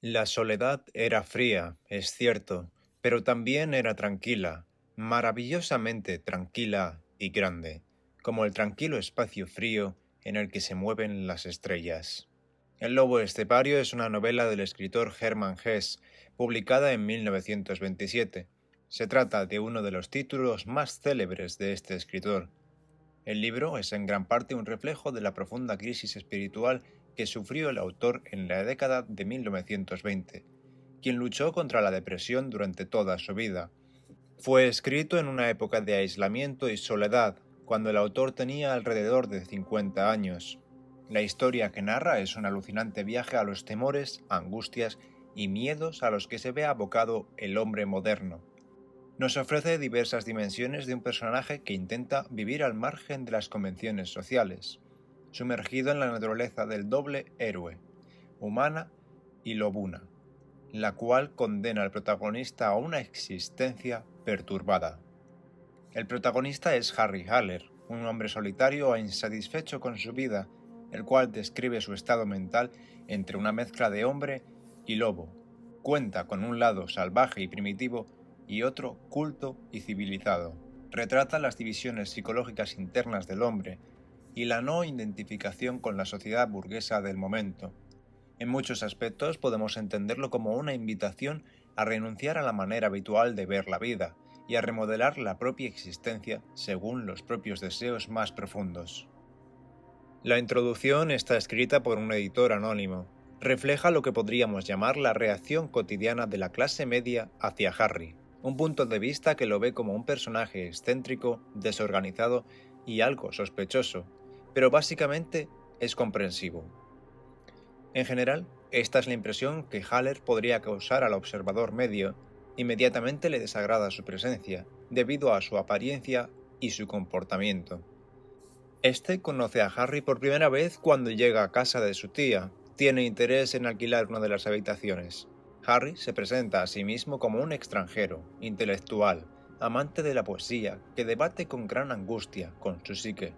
La soledad era fría, es cierto, pero también era tranquila, maravillosamente tranquila y grande, como el tranquilo espacio frío en el que se mueven las estrellas. El lobo estepario es una novela del escritor Hermann Hesse, publicada en 1927. Se trata de uno de los títulos más célebres de este escritor. El libro es en gran parte un reflejo de la profunda crisis espiritual que sufrió el autor en la década de 1920, quien luchó contra la depresión durante toda su vida. Fue escrito en una época de aislamiento y soledad, cuando el autor tenía alrededor de 50 años. La historia que narra es un alucinante viaje a los temores, angustias y miedos a los que se ve abocado el hombre moderno. Nos ofrece diversas dimensiones de un personaje que intenta vivir al margen de las convenciones sociales, sumergido en la naturaleza del doble héroe, humana y lobuna, la cual condena al protagonista a una existencia perturbada. El protagonista es Harry Haller, un hombre solitario e insatisfecho con su vida, el cual describe su estado mental entre una mezcla de hombre y lobo. Cuenta con un lado salvaje y primitivo y otro culto y civilizado. Retrata las divisiones psicológicas internas del hombre y la no identificación con la sociedad burguesa del momento. En muchos aspectos podemos entenderlo como una invitación a renunciar a la manera habitual de ver la vida y a remodelar la propia existencia según los propios deseos más profundos. La introducción está escrita por un editor anónimo. Refleja lo que podríamos llamar la reacción cotidiana de la clase media hacia Harry, un punto de vista que lo ve como un personaje excéntrico, desorganizado y algo sospechoso, pero básicamente es comprensivo. En general, esta es la impresión que Haller podría causar al observador medio. Inmediatamente le desagrada su presencia, debido a su apariencia y su comportamiento. Este conoce a Harry por primera vez cuando llega a casa de su tía. Tiene interés en alquilar una de las habitaciones. Harry se presenta a sí mismo como un extranjero, intelectual, amante de la poesía, que debate con gran angustia con su psique.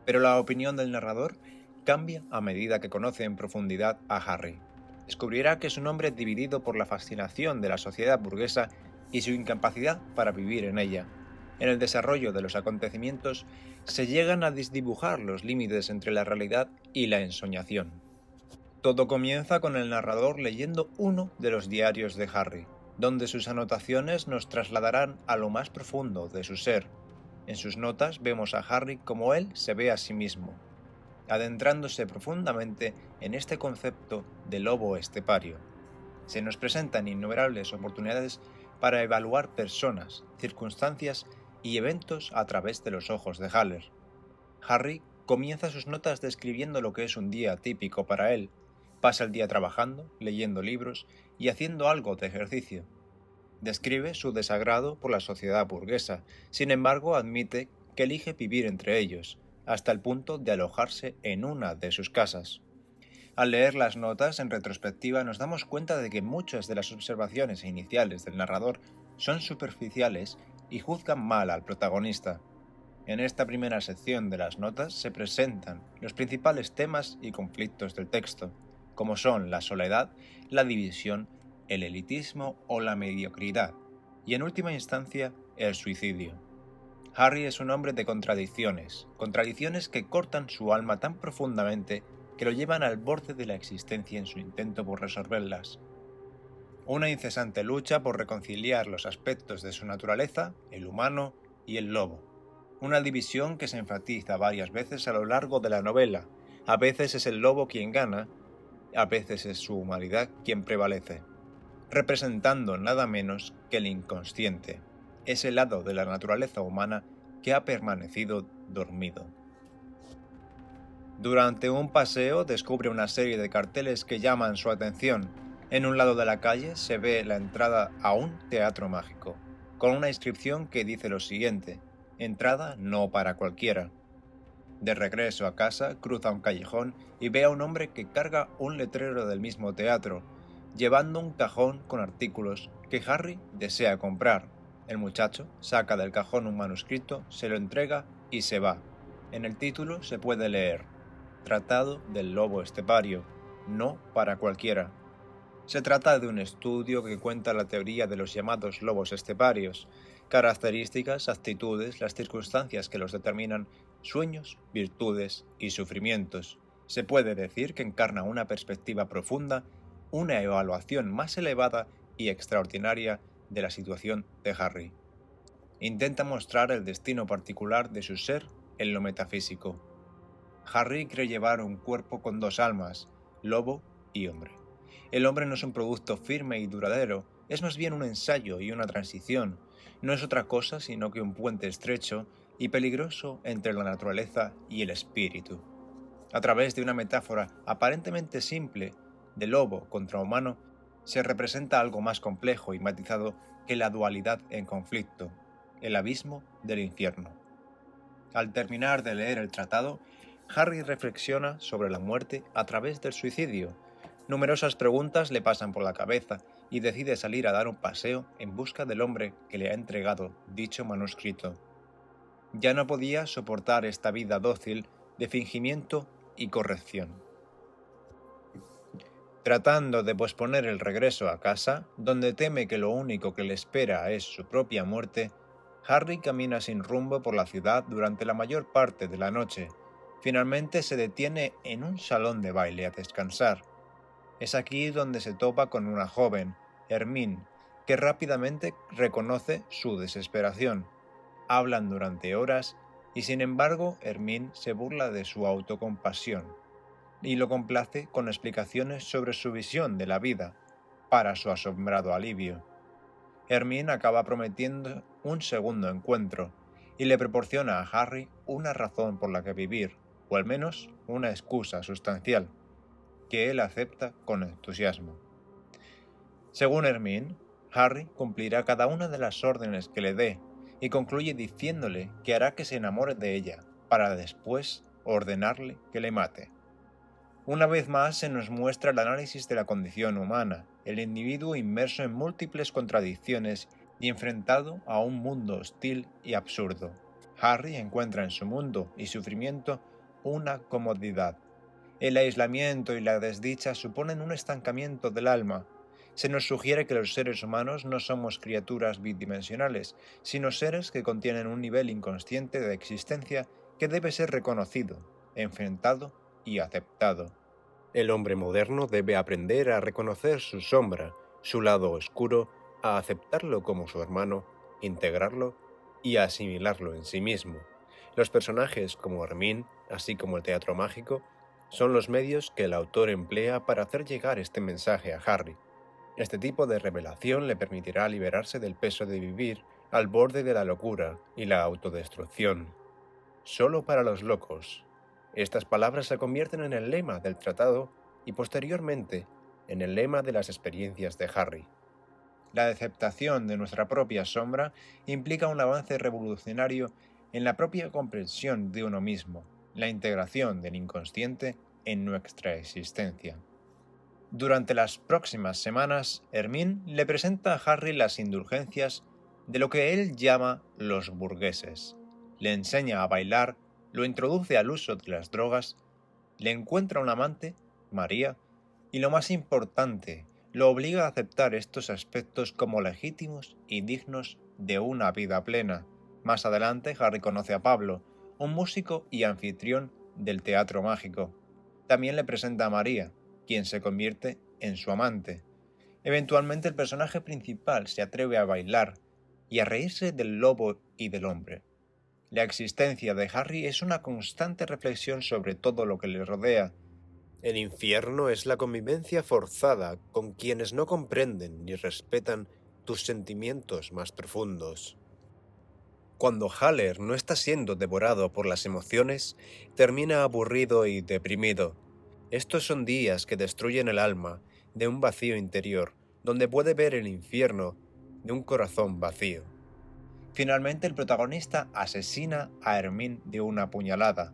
Pero la opinión del narrador cambia a medida que conoce en profundidad a Harry. Descubrirá que es un hombre dividido por la fascinación de la sociedad burguesa y su incapacidad para vivir en ella. En el desarrollo de los acontecimientos se llegan a desdibujar los límites entre la realidad y la ensoñación. Todo comienza con el narrador leyendo uno de los diarios de Harry, donde sus anotaciones nos trasladarán a lo más profundo de su ser. En sus notas vemos a Harry como él se ve a sí mismo, adentrándose profundamente en este concepto de lobo estepario. Se nos presentan innumerables oportunidades para evaluar personas, circunstancias y eventos a través de los ojos de Haller. Harry comienza sus notas describiendo lo que es un día típico para él. Pasa el día trabajando, leyendo libros y haciendo algo de ejercicio. Describe su desagrado por la sociedad burguesa, sin embargo admite que elige vivir entre ellos, hasta el punto de alojarse en una de sus casas. Al leer las notas en retrospectiva nos damos cuenta de que muchas de las observaciones iniciales del narrador son superficiales y juzgan mal al protagonista. En esta primera sección de las notas se presentan los principales temas y conflictos del texto, como son la soledad, la división, el elitismo o la mediocridad, y en última instancia el suicidio. Harry es un hombre de contradicciones, contradicciones que cortan su alma tan profundamente que lo llevan al borde de la existencia en su intento por resolverlas. Una incesante lucha por reconciliar los aspectos de su naturaleza, el humano y el lobo. Una división que se enfatiza varias veces a lo largo de la novela. A veces es el lobo quien gana, a veces es su humanidad quien prevalece, representando nada menos que el inconsciente, ese lado de la naturaleza humana que ha permanecido dormido. Durante un paseo descubre una serie de carteles que llaman su atención. En un lado de la calle se ve la entrada a un teatro mágico, con una inscripción que dice lo siguiente: entrada no para cualquiera. De regreso a casa, cruza un callejón y ve a un hombre que carga un letrero del mismo teatro, llevando un cajón con artículos que Harry desea comprar. El muchacho saca del cajón un manuscrito, se lo entrega y se va. En el título se puede leer: Tratado del lobo estepario, no para cualquiera. Se trata de un estudio que cuenta la teoría de los llamados lobos esteparios, características, actitudes, las circunstancias que los determinan, sueños, virtudes y sufrimientos. Se puede decir que encarna una perspectiva profunda, una evaluación más elevada y extraordinaria de la situación de Harry. Intenta mostrar el destino particular de su ser en lo metafísico. Harry cree llevar un cuerpo con dos almas, lobo y hombre. El hombre no es un producto firme y duradero, es más bien un ensayo y una transición. No es otra cosa sino que un puente estrecho y peligroso entre la naturaleza y el espíritu. A través de una metáfora aparentemente simple de lobo contra humano, se representa algo más complejo y matizado que la dualidad en conflicto, el abismo del infierno. Al terminar de leer el tratado, Harry reflexiona sobre la muerte a través del suicidio. Numerosas preguntas le pasan por la cabeza y decide salir a dar un paseo en busca del hombre que le ha entregado dicho manuscrito. Ya no podía soportar esta vida dócil de fingimiento y corrección. Tratando de posponer el regreso a casa, donde teme que lo único que le espera es su propia muerte, Harry camina sin rumbo por la ciudad durante la mayor parte de la noche. Finalmente se detiene en un salón de baile a descansar. Es aquí donde se topa con una joven, Hermine, que rápidamente reconoce su desesperación. Hablan durante horas y sin embargo Hermine se burla de su autocompasión y lo complace con explicaciones sobre su visión de la vida, para su asombrado alivio. Hermine acaba prometiendo un segundo encuentro y le proporciona a Harry una razón por la que vivir, o al menos una excusa sustancial, que él acepta con entusiasmo. Según Hermine, Harry cumplirá cada una de las órdenes que le dé y concluye diciéndole que hará que se enamore de ella, para después ordenarle que le mate. Una vez más se nos muestra el análisis de la condición humana, el individuo inmerso en múltiples contradicciones y enfrentado a un mundo hostil y absurdo. Harry encuentra en su mundo y sufrimiento una comodidad. El aislamiento y la desdicha suponen un estancamiento del alma. Se nos sugiere que los seres humanos no somos criaturas bidimensionales, sino seres que contienen un nivel inconsciente de existencia que debe ser reconocido, enfrentado y aceptado. El hombre moderno debe aprender a reconocer su sombra, su lado oscuro, a aceptarlo como su hermano, integrarlo y asimilarlo en sí mismo. Los personajes como Hermine, así como el teatro mágico, son los medios que el autor emplea para hacer llegar este mensaje a Harry. Este tipo de revelación le permitirá liberarse del peso de vivir al borde de la locura y la autodestrucción. Solo para los locos. Estas palabras se convierten en el lema del tratado y posteriormente en el lema de las experiencias de Harry. La aceptación de nuestra propia sombra implica un avance revolucionario en la propia comprensión de uno mismo, la integración del inconsciente en nuestra existencia. Durante las próximas semanas, Hermine le presenta a Harry las indulgencias de lo que él llama los burgueses. Le enseña a bailar, lo introduce al uso de las drogas, le encuentra un amante, María, y lo más importante, lo obliga a aceptar estos aspectos como legítimos y dignos de una vida plena. Más adelante, Harry conoce a Pablo, un músico y anfitrión del teatro mágico. También le presenta a María, quien se convierte en su amante. Eventualmente el personaje principal se atreve a bailar y a reírse del lobo y del hombre. La existencia de Harry es una constante reflexión sobre todo lo que le rodea. El infierno es la convivencia forzada con quienes no comprenden ni respetan tus sentimientos más profundos. Cuando Haller no está siendo devorado por las emociones, termina aburrido y deprimido. Estos son días que destruyen el alma de un vacío interior, donde puede ver el infierno de un corazón vacío. Finalmente el protagonista asesina a Hermine de una puñalada.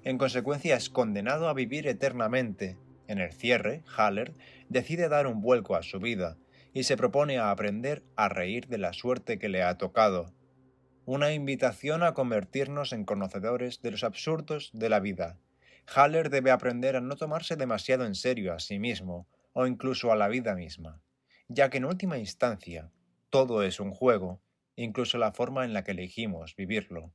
En consecuencia es condenado a vivir eternamente. En el cierre, Haller decide dar un vuelco a su vida y se propone a aprender a reír de la suerte que le ha tocado. Una invitación a convertirnos en conocedores de los absurdos de la vida. Haller debe aprender a no tomarse demasiado en serio a sí mismo, o incluso a la vida misma, ya que en última instancia todo es un juego, incluso la forma en la que elegimos vivirlo.